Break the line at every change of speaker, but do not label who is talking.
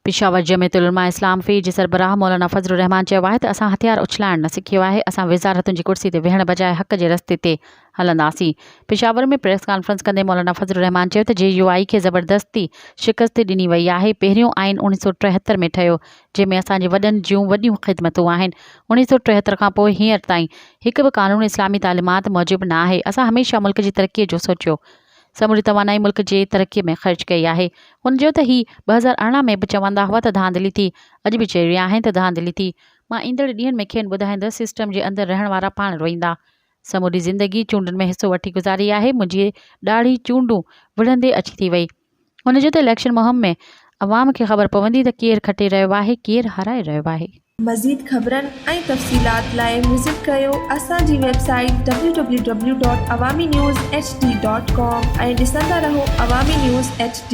पेशावर जमियतुल उलमा इस्लाम फ़ी जे सरबराह मौलाना फज़लुर रहमान चयो आहे त असां हथियार उछलाइण न सिखियो आहे, असां वज़ारतुनि जी कुर्सी ते वेहण बजाए हक़ जे रस्ते ते हलंदासीं। पेशावर में प्रेस कॉन्फ्रेंस कंदे मौलाना फज़लुर रहमान चयो त JUI खे ज़बरदस्ती शिकस्त ॾिनी वई आहे। पहिरियों आइन 1973 में ठहियो, जंहिंमें असांजे वॾनि जूं वॾियूं ख़िदमतूं आहिनि। 1973 खां पोइ हींअर ताईं हिकु बि क़ानून इस्लामी तालीमात मूजिबि न आहे। असां हमेशह मुल्क जी तरक़ीअ जो सोचियो, समूरी तवानाई मुल्क जे तरक़ीअ में ख़र्च कई आहे। हुन चयो त ही 2018 में बि चवंदा हुआ त धांधली थी, अॼु बि चई रहिया आहिनि त धांधली थी। मां ईंदड़ ॾींहंनि में खेनि ॿुधाईंदसि, सिस्टम जे अंदरि रहण वारा पाण रोईंदा। समूरी ज़िंदगी चूंडनि में हिसो वठी गुज़ारी आहे, मुंहिंजी ॾाढी चूंडूं विढ़ंदे अची थी वई। हुन चयो त इलेक्शन मुहिम में अवाम खे ख़बर पवंदी त केरु खटे रहियो आहे, केरु हाराए रहियो आहे।
मज़ीद ख़बरनि ऐं तफ़सीलात लाइ विज़िट कयो असांजी वेबसाइट www.awamiNewsHD.com ऐं ॾिसंदा रहो अवामी न्यूज़ HD।